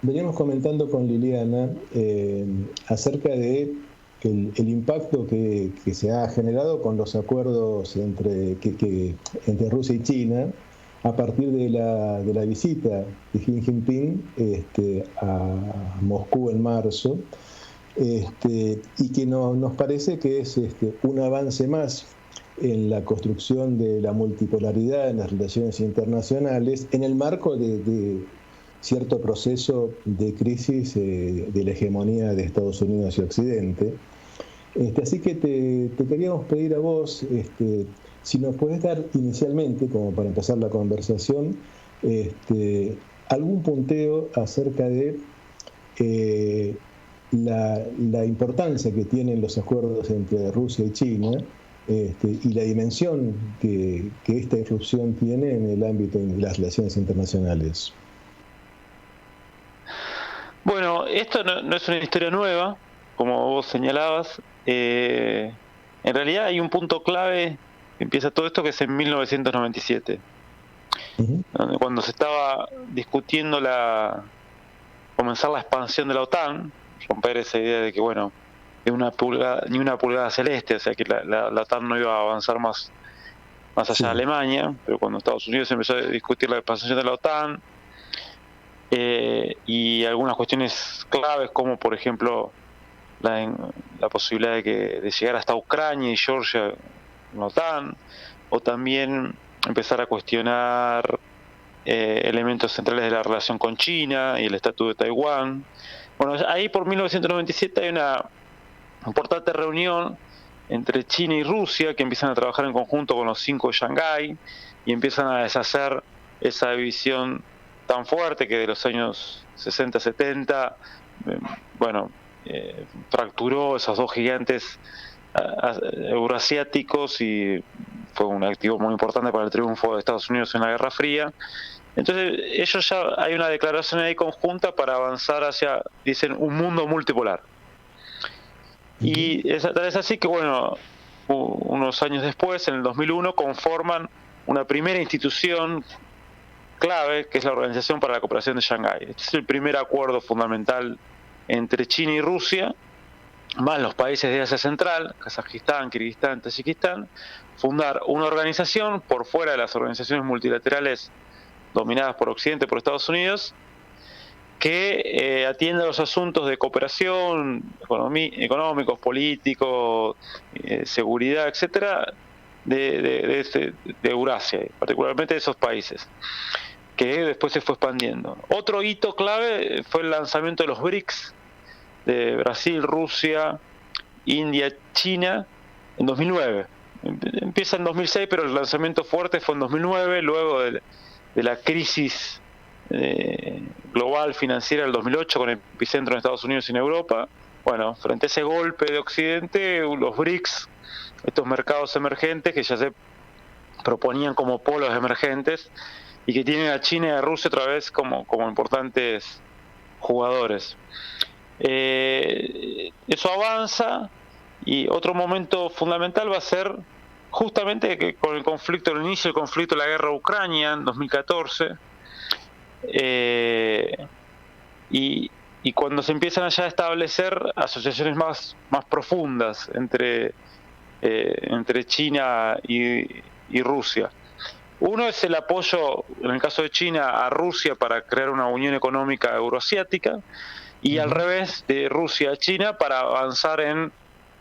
veníamos comentando con Liliana acerca de el impacto que se ha generado con los acuerdos entre Rusia y China a partir de la visita de Xi Jinping a Moscú en marzo, y que nos parece que es un avance más en la construcción de la multipolaridad en las relaciones internacionales en el marco de cierto proceso de crisis de la hegemonía de Estados Unidos y Occidente. Así que te queríamos pedir a vos si nos podés dar inicialmente, como para empezar la conversación, algún punteo acerca de la importancia que tienen los acuerdos entre Rusia y China, y la dimensión que esta irrupción tiene en el ámbito de las relaciones internacionales. Bueno, esto no es una historia nueva, como vos señalabas. En realidad hay un punto clave que empieza todo esto, que es en 1997, donde cuando se estaba discutiendo comenzar la expansión de la OTAN, romper esa idea de que, bueno, ni una pulgada celeste, o sea que la OTAN no iba a avanzar más allá de Alemania, pero cuando Estados Unidos empezó a discutir la expansión de la OTAN, y algunas cuestiones claves, como por ejemplo la posibilidad de llegar hasta Ucrania y Georgia en la OTAN, o también empezar a cuestionar elementos centrales de la relación con China y el estatus de Taiwán. Bueno, ahí por 1997 hay una importante reunión entre China y Rusia, que empiezan a trabajar en conjunto con los 5 de Shanghái y empiezan a deshacer esa división tan fuerte que de los años 60, 70, fracturó esos dos gigantes euroasiáticos, y fue un activo muy importante para el triunfo de Estados Unidos en la Guerra Fría. Entonces ellos ya hay una declaración ahí conjunta para avanzar hacia, dicen, un mundo multipolar. Y tal es así que, bueno, unos años después, en el 2001, conforman una primera institución clave, que es la Organización para la Cooperación de Shanghái. Este es el primer acuerdo fundamental entre China y Rusia, más los países de Asia Central, Kazajistán, Kirguistán, Tayikistán, fundar una organización por fuera de las organizaciones multilaterales dominadas por Occidente, por Estados Unidos, que atienda los asuntos de cooperación, económicos, políticos, seguridad, etcétera, de Eurasia, particularmente de esos países, que después se fue expandiendo. Otro hito clave fue el lanzamiento de los BRICS, de Brasil, Rusia, India, China, en 2009. Empieza en 2006, pero el lanzamiento fuerte fue en 2009, luego de la crisis global financiera del 2008, con el epicentro en Estados Unidos y en Europa. Bueno, frente a ese golpe de Occidente, los BRICS, estos mercados emergentes que ya se proponían como polos emergentes y que tienen a China y a Rusia otra vez como importantes jugadores. Eso avanza, y otro momento fundamental va a ser justamente que con el inicio del conflicto de la guerra de Ucrania en 2014, y cuando se empiezan ya a establecer asociaciones más profundas entre China y Rusia. Uno es el apoyo, en el caso de China, a Rusia para crear una unión económica euroasiática, y al revés, de Rusia a China para avanzar en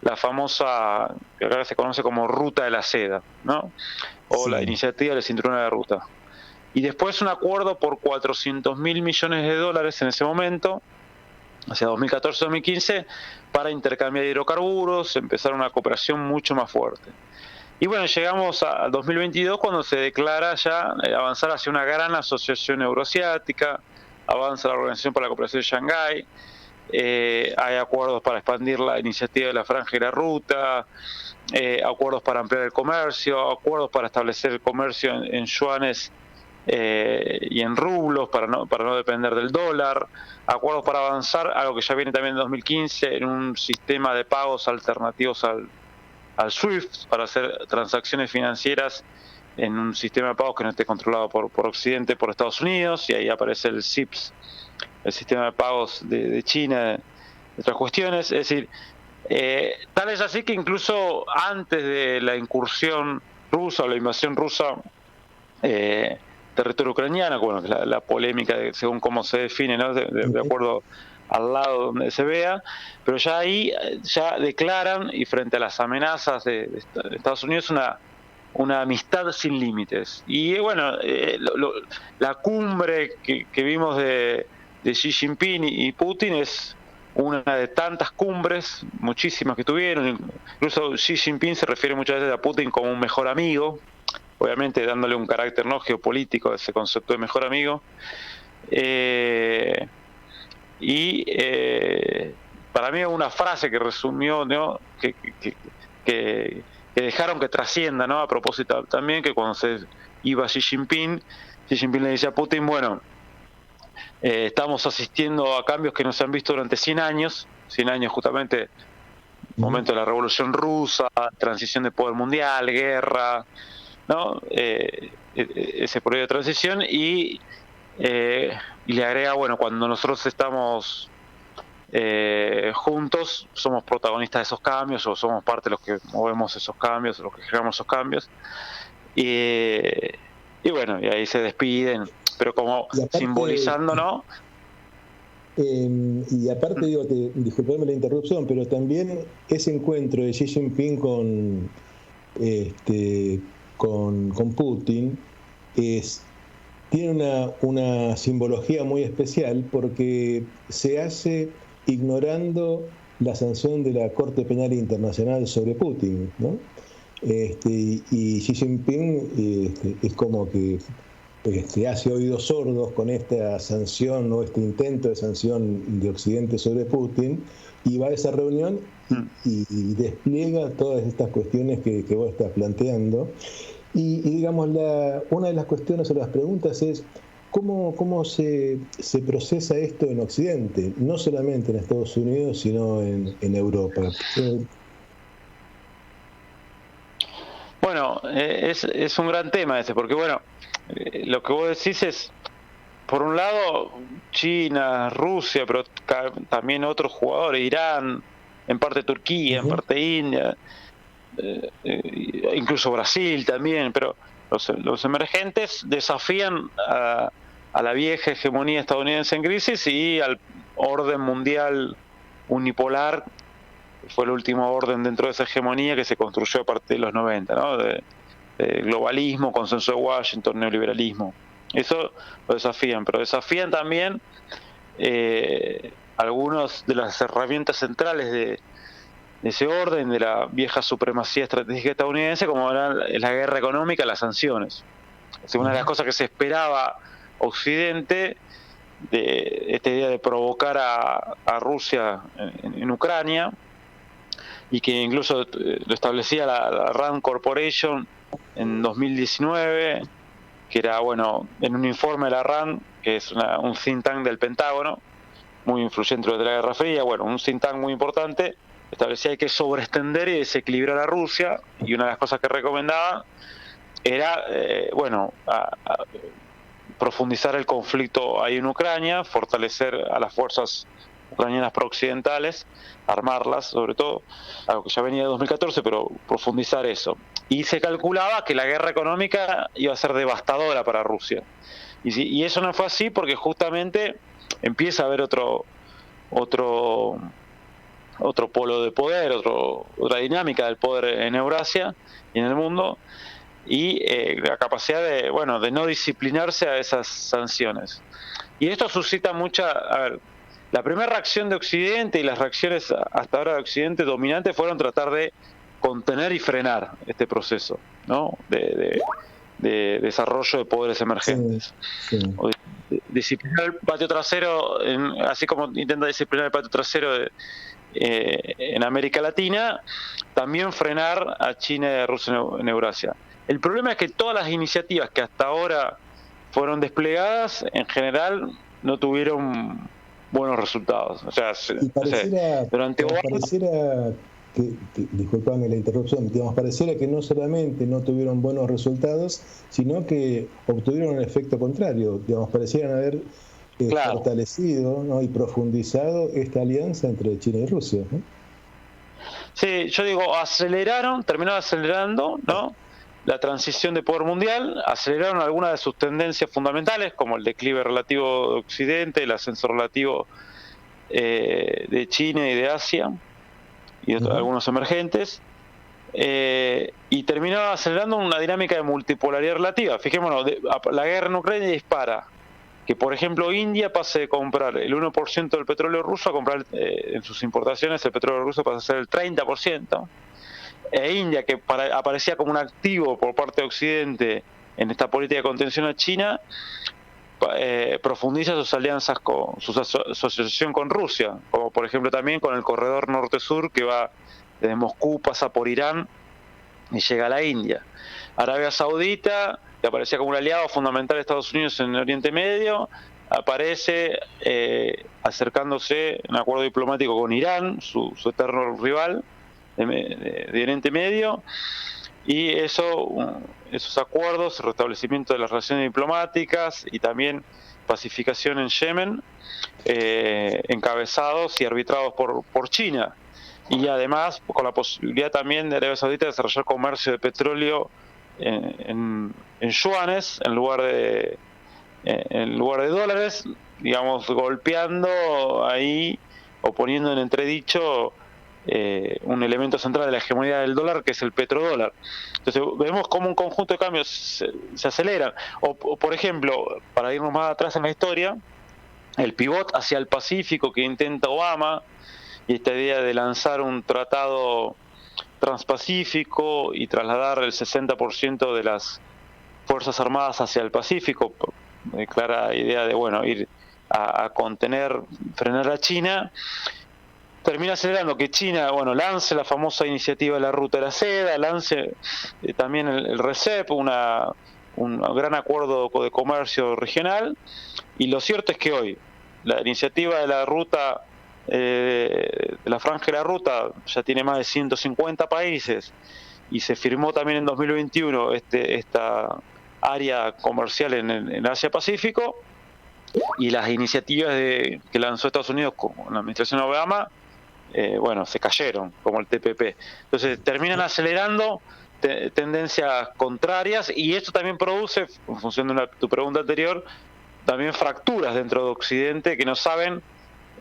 la famosa, que ahora se conoce como Ruta de la Seda, ¿no? O la iniciativa del Cinturón de la Ruta. Y después un acuerdo por $400.000 millones en ese momento, hacia 2014-2015, para intercambiar hidrocarburos, empezar una cooperación mucho más fuerte. Y bueno, llegamos al 2022, cuando se declara ya avanzar hacia una gran asociación euroasiática, avanza la Organización para la Cooperación de Shanghái, hay acuerdos para expandir la iniciativa de la Franja y la Ruta, acuerdos para ampliar el comercio, acuerdos para establecer el comercio en yuanes y en rublos para no depender del dólar, acuerdos para avanzar, algo que ya viene también en 2015, en un sistema de pagos alternativos al SWIFT, para hacer transacciones financieras en un sistema de pagos que no esté controlado por Occidente, por Estados Unidos, y ahí aparece el CIPS, el sistema de pagos de China, y otras cuestiones. Es decir, tal es así que incluso antes de la incursión rusa o la invasión rusa, territorio ucraniano, bueno, la polémica según cómo se define, ¿no? de acuerdo al lado donde se vea, pero ya ahí ya declaran, y frente a las amenazas de Estados Unidos, una amistad sin límites. Y bueno, la cumbre que vimos de Xi Jinping y Putin es una de tantas cumbres, muchísimas que tuvieron. Incluso Xi Jinping se refiere muchas veces a Putin como un mejor amigo, obviamente dándole un carácter no geopolítico a ese concepto de mejor amigo. Para mí una frase que resumió, ¿no? que dejaron que trascienda, ¿no? A propósito también, que cuando se iba Xi Jinping le decía a Putin, bueno, estamos asistiendo a cambios que no se han visto durante 100 años justamente, momento de la Revolución Rusa, transición de poder mundial, guerra, ¿no? Ese periodo de transición, y le agrega, bueno, cuando nosotros estamos juntos, somos protagonistas de esos cambios, o somos parte de los que movemos esos cambios, los que generamos esos cambios, y bueno, y ahí se despiden, pero como aparte, simbolizando, ¿no? Y aparte, digo, disculpadme la interrupción, pero también ese encuentro de Xi Jinping con Putin tiene una simbología muy especial, porque se hace ignorando la sanción de la Corte Penal Internacional sobre Putin, ¿no? Y Xi Jinping es como que hace oídos sordos con esta sanción o este intento de sanción de Occidente sobre Putin, y va a esa reunión y despliega todas estas cuestiones que vos estás planteando. Y digamos, una de las cuestiones o las preguntas es cómo se procesa esto en Occidente, no solamente en Estados Unidos, sino en Europa. Bueno, es un gran tema ese, porque bueno, lo que vos decís es, por un lado, China, Rusia, pero también otros jugadores, Irán, en parte Turquía, en parte India, incluso Brasil también, pero los emergentes desafían a la vieja hegemonía estadounidense en crisis y al orden mundial unipolar. Fue el último orden dentro de esa hegemonía que se construyó a partir de los 90, ¿no? De globalismo, consenso de Washington, neoliberalismo. Eso lo desafían, pero desafían también algunas de las herramientas centrales de ese orden, de la vieja supremacía estratégica estadounidense, como era la guerra económica, las sanciones. Es una de las cosas que se esperaba Occidente, de esta idea de provocar a Rusia en Ucrania, y que incluso lo establecía la Rand Corporation en 2019, que era, bueno, en un informe de la Rand, que es un think tank del Pentágono, muy influyente durante la Guerra Fría, bueno, un think tank muy importante, establecía que hay que sobreextender y desequilibrar a Rusia, y una de las cosas que recomendaba era, profundizar el conflicto ahí en Ucrania, fortalecer a las fuerzas ucranianas prooccidentales, armarlas sobre todo, algo que ya venía de 2014, pero profundizar eso. Y se calculaba que la guerra económica iba a ser devastadora para Rusia. Y eso no fue así, porque justamente empieza a haber otro polo de poder, otra dinámica del poder en Eurasia y en el mundo, y la capacidad de no disciplinarse a esas sanciones. Y esto suscita la primera reacción de Occidente, y las reacciones hasta ahora de Occidente dominantes, fueron tratar de contener y frenar este proceso, ¿no? de desarrollo de poderes emergentes. Sí. O disciplinar el patio trasero, así como intenta disciplinar el patio trasero en América Latina, también frenar a China y a Rusia en Eurasia. El problema es que todas las iniciativas que hasta ahora fueron desplegadas, en general, no tuvieron buenos resultados. O sea, pareciera disculpame la interrupción, digamos, pareciera que no solamente no tuvieron buenos resultados, sino que obtuvieron el efecto contrario, digamos, parecieran haber fortalecido, ¿no?, y profundizado esta alianza entre China y Rusia, ¿no? Sí, yo digo, terminaron acelerando, ¿no?, la transición de poder mundial, aceleraron algunas de sus tendencias fundamentales, como el declive relativo de Occidente, el ascenso relativo de China y de Asia, y algunos emergentes, y terminó acelerando una dinámica de multipolaridad relativa. Fijémonos, la guerra en Ucrania dispara que, por ejemplo, India pase de comprar el 1% del petróleo ruso a comprar en sus importaciones el petróleo ruso pasa a ser el 30%, e India, que aparecía como un activo por parte de Occidente en esta política de contención a China, profundiza sus alianzas, su asociación con Rusia, como por ejemplo también con el corredor norte-sur que va desde Moscú, pasa por Irán y llega a la India. Arabia Saudita, que aparecía como un aliado fundamental de Estados Unidos en el Oriente Medio, aparece acercándose en acuerdo diplomático con Irán, su eterno rival de Oriente Medio, y esos acuerdos, restablecimiento de las relaciones diplomáticas y también pacificación en Yemen, encabezados y arbitrados por China, y además con la posibilidad también de Arabia Saudita de desarrollar comercio de petróleo en yuanes en lugar de dólares, digamos, golpeando ahí o poniendo en entredicho un elemento central de la hegemonía del dólar, que es el petrodólar. Entonces vemos cómo un conjunto de cambios se aceleran. O por ejemplo, para irnos más atrás en la historia, el pivot hacia el Pacífico que intenta Obama, y esta idea de lanzar un tratado transpacífico y trasladar el 60% de las Fuerzas Armadas hacia el Pacífico, clara idea de, bueno, ir a contener, frenar a China, termina acelerando que China, bueno, lance la famosa iniciativa de la Ruta de la Seda, lance también el RCEP, un gran acuerdo de comercio regional, y lo cierto es que hoy la iniciativa de la Ruta de la Franja de la Ruta ya tiene más de 150 países, y se firmó también en 2021 esta área comercial en Asia-Pacífico, y las iniciativas que lanzó Estados Unidos con la administración Obama, bueno, se cayeron, como el TPP. Entonces terminan acelerando tendencias contrarias, y esto también produce, en función de tu pregunta anterior, también fracturas dentro de Occidente que no saben,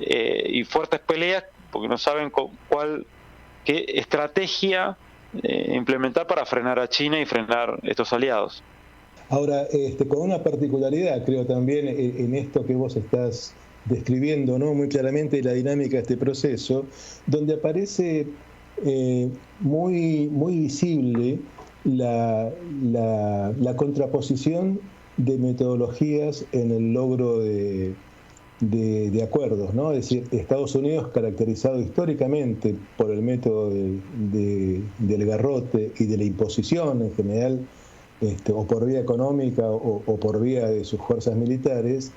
y fuertes peleas porque no saben qué estrategia implementar para frenar a China y frenar estos aliados. Ahora, con una particularidad, creo también, en esto que vos estás describiendo, ¿no?, muy claramente la dinámica de este proceso, donde aparece muy visible la contraposición de metodologías en el logro de acuerdos, ¿no? Es decir, Estados Unidos, caracterizado históricamente por el método del garrote y de la imposición en general, o por vía económica o por vía de sus fuerzas militares,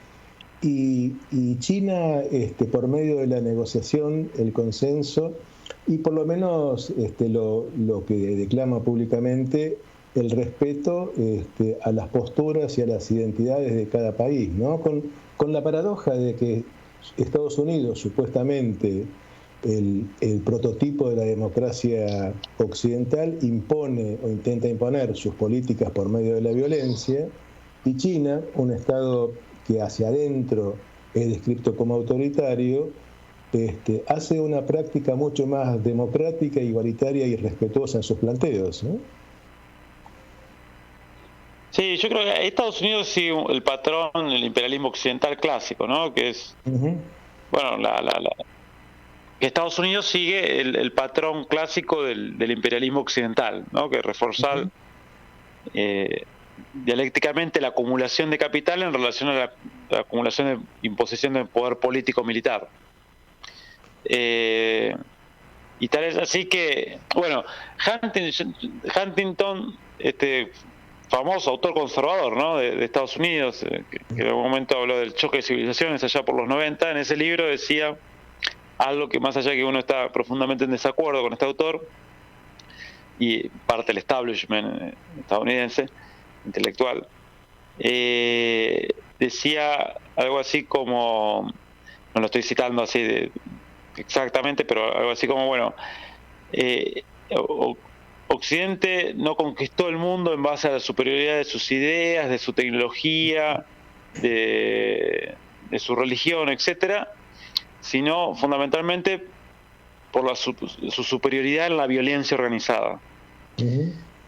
y China, por medio de la negociación, el consenso, y por lo menos lo que declama públicamente, el respeto a las posturas y a las identidades de cada país, ¿no? Con la paradoja de que Estados Unidos, supuestamente el prototipo de la democracia occidental, impone o intenta imponer sus políticas por medio de la violencia, y China, un Estado que hacia adentro es descrito como autoritario, hace una práctica mucho más democrática, igualitaria y respetuosa en sus planteos, ¿no? Sí, yo creo que Estados Unidos sigue el patrón del imperialismo occidental clásico, ¿no? Que es, bueno, que Estados Unidos sigue el patrón clásico del imperialismo occidental, ¿no? Que es reforzar dialécticamente la acumulación de capital en relación a la acumulación de imposición de poder político-militar. Y tal es así que, bueno, Huntington, famoso autor conservador, ¿no?, de Estados Unidos, que en algún momento habló del choque de civilizaciones allá por los 90, en ese libro decía algo que, más allá de que uno está profundamente en desacuerdo con este autor y parte del establishment estadounidense, intelectual, decía algo así como, no lo estoy citando así exactamente, pero algo así como, bueno, Occidente no conquistó el mundo en base a la superioridad de sus ideas, de su tecnología, de su religión, etcétera, sino fundamentalmente por su superioridad en la violencia organizada.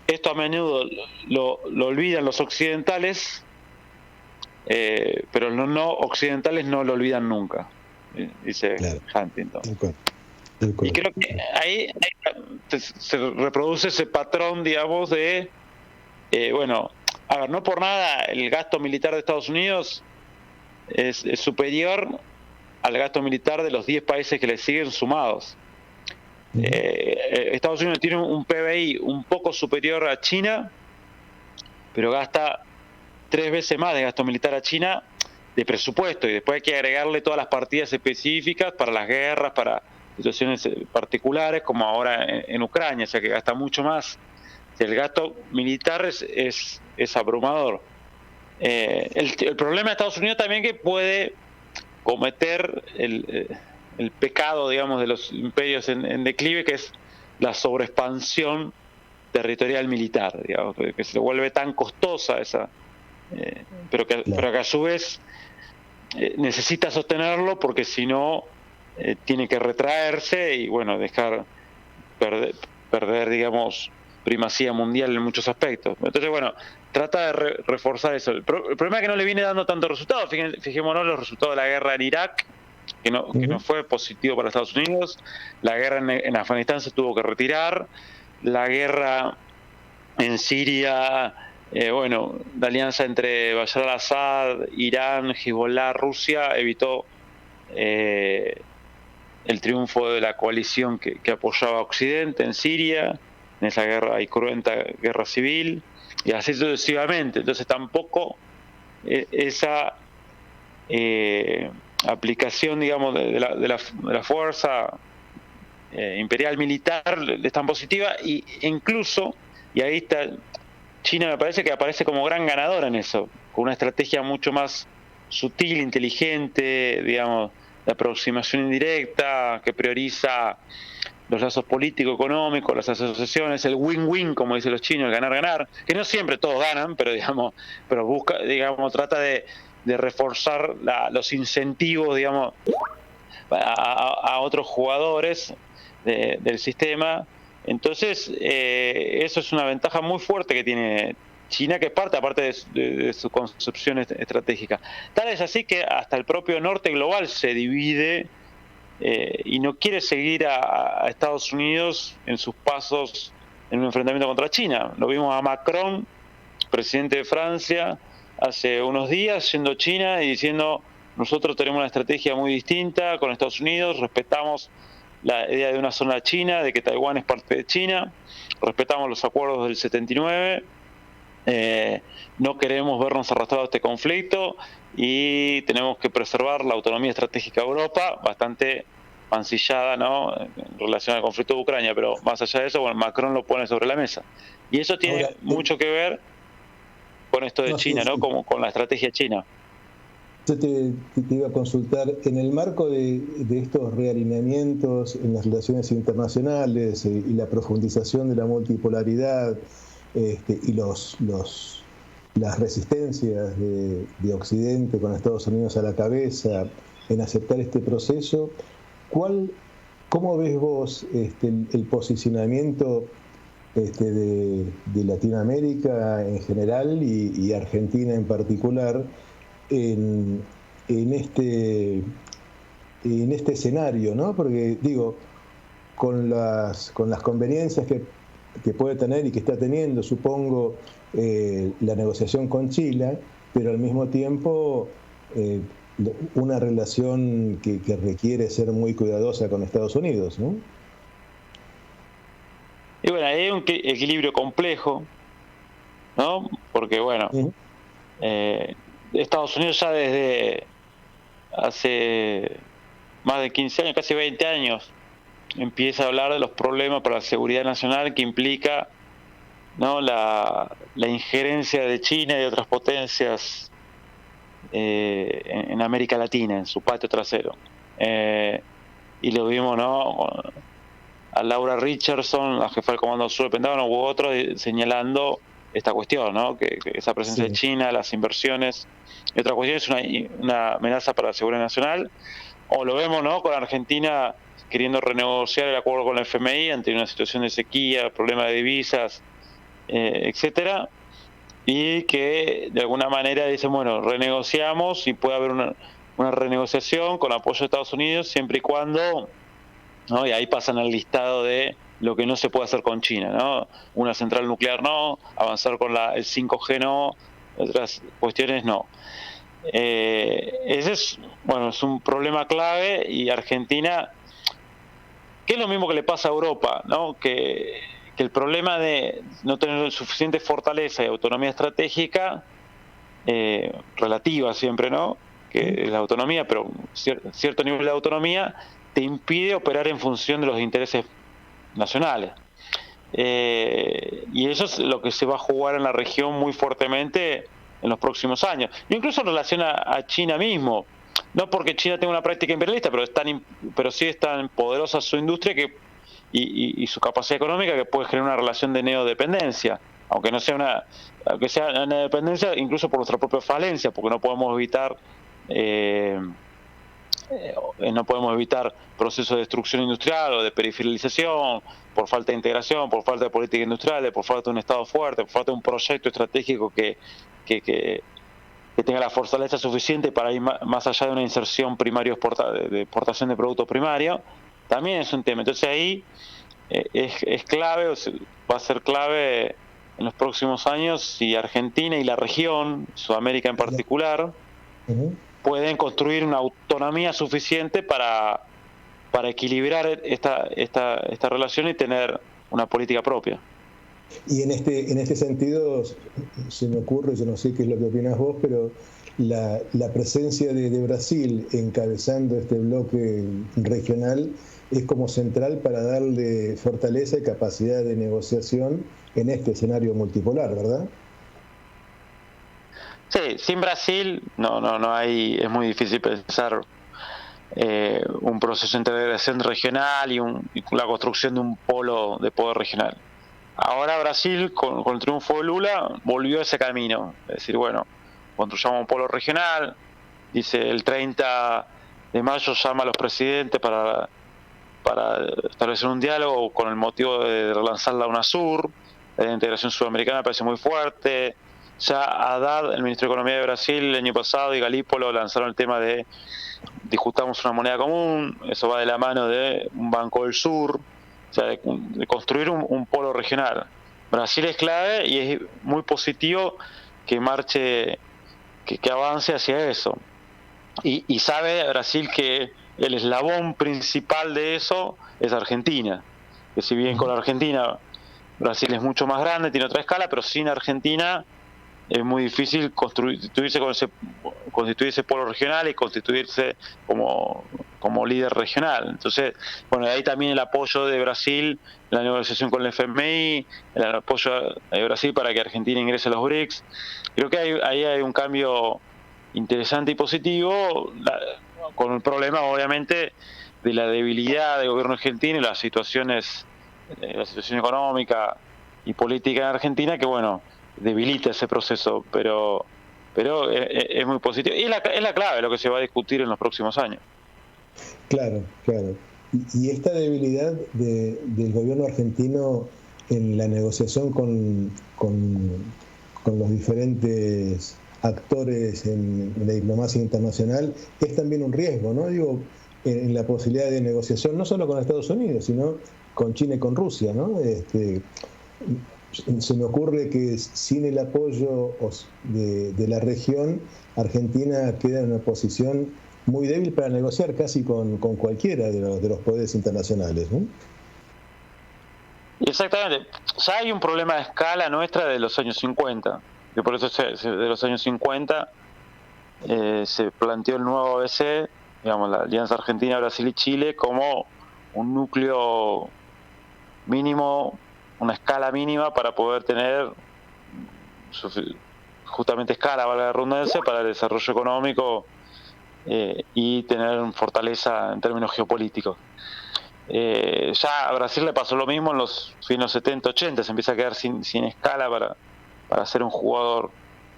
Esto a menudo lo olvidan los occidentales, pero los no occidentales no lo olvidan nunca, dice Claro. Huntington. De acuerdo. Y creo que ahí se reproduce ese patrón, digamos, de, bueno, a ver, no por nada el gasto militar de Estados Unidos es superior al gasto militar de los 10 países que le siguen sumados. Estados Unidos tiene un PBI un poco superior a China, pero gasta 3 veces más de gasto militar a China de presupuesto, y después hay que agregarle todas las partidas específicas para las guerras, para situaciones particulares, como ahora en Ucrania, o sea que gasta mucho más. El gasto militar es abrumador. El problema de Estados Unidos también que puede cometer el pecado, digamos, de los imperios en declive, que es la sobreexpansión territorial militar, digamos, que se vuelve tan costosa esa, pero que a su vez necesita sostenerlo, porque si no tiene que retraerse y, bueno, dejar perder, digamos, primacía mundial en muchos aspectos. Entonces, bueno, trata de reforzar eso. El problema es que no le viene dando tantos resultados. Fijémonos los resultados de la guerra en Irak, que no fue positivo para Estados Unidos. La guerra en Afganistán se tuvo que retirar. La guerra en Siria, bueno, la alianza entre Bashar al-Assad, Irán, Hezbollah, Rusia evitó el triunfo de la coalición que apoyaba a Occidente en Siria, en esa guerra y cruenta guerra civil, y así sucesivamente. Entonces tampoco esa aplicación, digamos, de la fuerza imperial militar es tan positiva, y incluso, y ahí está, China me parece que aparece como gran ganadora en eso, con una estrategia mucho más sutil, inteligente, digamos, de aproximación indirecta, que prioriza los lazos político-económicos, las asociaciones, el win-win, como dicen los chinos, el ganar-ganar, que no siempre todos ganan, pero busca, digamos, trata de reforzar los incentivos, digamos, a otros jugadores del sistema. Entonces, eso es una ventaja muy fuerte que tiene China, que parte aparte de su concepción estratégica. Tal es así que hasta el propio norte global se divide y no quiere seguir a Estados Unidos en sus pasos en un enfrentamiento contra China. Lo vimos a Macron, presidente de Francia, hace unos días yendo a China y diciendo: nosotros tenemos una estrategia muy distinta con Estados Unidos, respetamos la idea de una zona china, de que Taiwán es parte de China, respetamos los acuerdos del 79, no queremos vernos arrastrados a este conflicto y tenemos que preservar la autonomía estratégica de Europa, bastante mancillada, ¿no?, en relación al conflicto de Ucrania, pero más allá de eso, bueno, Macron lo pone sobre la mesa. Y eso tiene mucho que ver con esto de China, ¿no? Como con la estrategia china. Yo te iba a consultar, en el marco de estos realineamientos en las relaciones internacionales y la profundización de la multipolaridad y las resistencias de Occidente con Estados Unidos a la cabeza en aceptar este proceso, ¿cómo ves vos el posicionamiento de Latinoamérica en general y Argentina en particular en este escenario, ¿no? Porque digo, con las conveniencias que puede tener y que está teniendo, supongo, la negociación con Chile, pero al mismo tiempo una relación que requiere ser muy cuidadosa con Estados Unidos, ¿no? Y bueno, hay un equilibrio complejo, ¿no? Porque, bueno, Estados Unidos ya desde hace más de 15 años, casi 20 años, empieza a hablar de los problemas para la seguridad nacional que implica, ¿no?, la injerencia de China y de otras potencias en América Latina, en su patio trasero. Y lo vimos, ¿no?, a Laura Richardson, la jefa del Comando Sur del Pentágono, u otros señalando esta cuestión, ¿no?, que esa presencia de China, las inversiones y otra cuestión es una amenaza para la seguridad nacional. O lo vemos, ¿no?, con Argentina queriendo renegociar el acuerdo con la FMI ante una situación de sequía, problema de divisas, etcétera, y que de alguna manera dicen, bueno, renegociamos y puede haber una renegociación con apoyo de Estados Unidos siempre y cuando, ¿no?, y ahí pasan al listado de lo que no se puede hacer con China, ¿no?, una central nuclear no, avanzar con el 5G no, otras cuestiones no. Ese es, bueno, es un problema clave, y Argentina, que es lo mismo que le pasa a Europa, ¿no?, que el problema de no tener suficiente fortaleza y autonomía estratégica, relativa siempre, ¿no?, que es la autonomía, pero cierto nivel de autonomía te impide operar en función de los intereses nacionales. Y eso es lo que se va a jugar en la región muy fuertemente en los próximos años, incluso en relación a China mismo, no porque China tenga una práctica imperialista, pero sí es tan poderosa su industria y su capacidad económica que puede generar una relación de neodependencia, aunque sea una neodependencia incluso por nuestra propia falencia, porque no podemos evitar procesos de destrucción industrial o de periferización, por falta de integración, por falta de política industrial, por falta de un Estado fuerte, por falta de un proyecto estratégico que tenga la fortaleza suficiente para ir más allá de una inserción primario de exportación de productos primarios. También es un tema. Entonces ahí es clave, va a ser clave en los próximos años si Argentina y la región, Sudamérica en particular, pueden construir una autonomía suficiente para equilibrar esta relación y tener una política propia. Y en este sentido, se me ocurre, yo no sé qué es lo que opinas vos, pero la presencia de Brasil encabezando este bloque regional es como central para darle fortaleza y capacidad de negociación en este escenario multipolar, ¿verdad? Sí, sin Brasil no hay, es muy difícil pensar un proceso de integración regional y la construcción de un polo de poder regional. Ahora Brasil, con el triunfo de Lula, volvió a ese camino. Es decir, bueno, construyamos un polo regional. Dice, el 30 de mayo llama a los presidentes para establecer un diálogo con el motivo de relanzar la UNASUR. La integración sudamericana parece muy fuerte. Ya Haddad, el ministro de Economía de Brasil, el año pasado, y Galípolo lanzaron el tema de discutamos una moneda común. Eso va de la mano de un Banco del Sur, o sea, de construir un polo regional. Brasil es clave y es muy positivo que marche, que avance hacia eso. Y sabe Brasil que el eslabón principal de eso es Argentina. Que si bien con Argentina Brasil es mucho más grande, tiene otra escala, pero sin Argentina es muy difícil constituirse polo regional y constituirse como líder regional. Entonces, bueno, de ahí también el apoyo de Brasil, la negociación con el FMI, el apoyo de Brasil para que Argentina ingrese a los BRICS. Creo que ahí hay un cambio interesante y positivo, con el problema, obviamente, de la debilidad del gobierno argentino y la situación económica y política en Argentina, que bueno, debilita ese proceso, pero es muy positivo. Y es la clave, lo que se va a discutir en los próximos años. Claro. Y esta debilidad del gobierno argentino en la negociación con los diferentes actores en la diplomacia internacional es también un riesgo, ¿no? Digo, en la posibilidad de negociación, no solo con Estados Unidos, sino con China y con Rusia, ¿no? Se me ocurre que sin el apoyo de la región, Argentina queda en una posición muy débil para negociar casi con cualquiera de los poderes internacionales, ¿no? Exactamente. Ya hay un problema de escala nuestra de los años 50, que por eso de los años 50 se planteó el nuevo ABC, digamos, la Alianza Argentina, Brasil y Chile como un núcleo mínimo, una escala mínima para poder tener justamente escala, valga la redundancia, para el desarrollo económico y tener fortaleza en términos geopolíticos. Ya a Brasil le pasó lo mismo en los fines 70, 80, se empieza a quedar sin escala para ser un jugador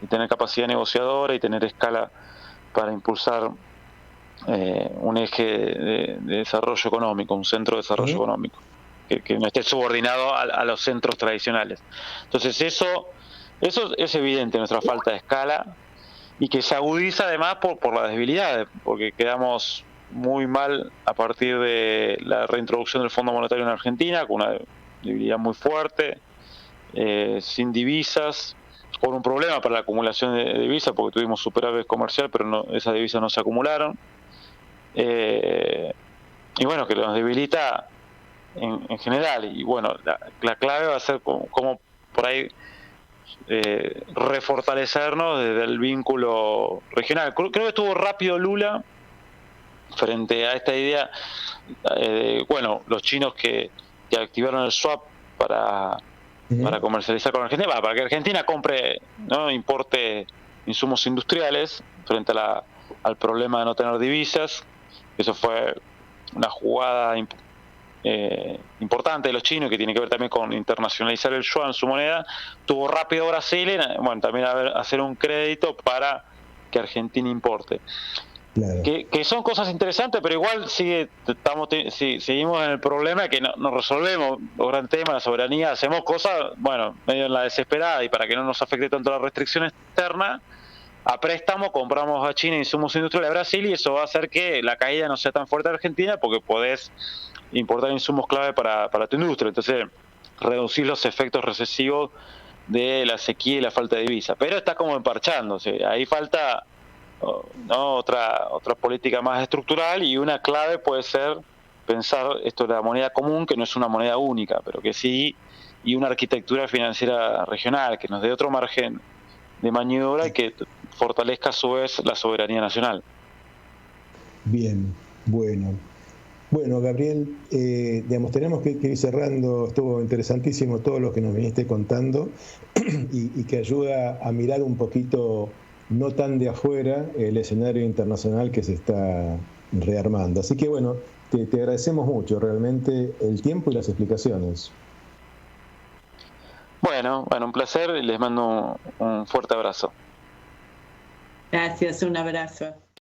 y tener capacidad negociadora y tener escala para impulsar un eje de desarrollo económico, un centro de desarrollo económico, que no esté subordinado a los centros tradicionales. Entonces eso es evidente, nuestra falta de escala, y que se agudiza además por las debilidades, porque quedamos muy mal a partir de la reintroducción del Fondo Monetario en Argentina, con una debilidad muy fuerte, sin divisas, con un problema para la acumulación de divisas, porque tuvimos superávit comercial, pero no, esas divisas no se acumularon. Y bueno, que nos debilita en general. Y bueno, la clave va a ser cómo por ahí refortalecernos desde el vínculo regional. Creo que estuvo rápido Lula frente a esta idea de, bueno, los chinos que activaron el swap para comercializar con Argentina, para que Argentina compre, ¿no?, importe insumos industriales frente al problema de no tener divisas. Eso fue una jugada importante de los chinos, que tiene que ver también con internacionalizar el yuan, su moneda. Tuvo rápido Brasil, bueno, también hacer un crédito para que Argentina importe. Claro. Que son cosas interesantes, pero igual seguimos en el problema que no resolvemos los grandes temas, la soberanía, hacemos cosas, bueno, medio en la desesperada, y para que no nos afecte tanto la restricción externa, a préstamo compramos a China insumos industriales a Brasil, y eso va a hacer que la caída no sea tan fuerte de Argentina, porque podés importar insumos clave para tu industria. Entonces, reducir los efectos recesivos de la sequía y la falta de divisa. Pero está como emparchándose. Ahí falta, ¿no?, otra política más estructural, y una clave puede ser pensar esto de la moneda común, que no es una moneda única, pero que sí, y una arquitectura financiera regional que nos dé otro margen de maniobra y que fortalezca a su vez la soberanía nacional. Bien, bueno. Bueno, Gabriel, digamos, tenemos que ir cerrando. Estuvo interesantísimo todo lo que nos viniste contando y que ayuda a mirar un poquito, no tan de afuera, el escenario internacional que se está rearmando. Así que bueno, te agradecemos mucho realmente el tiempo y las explicaciones. Bueno, un placer, y les mando un fuerte abrazo. Gracias, un abrazo.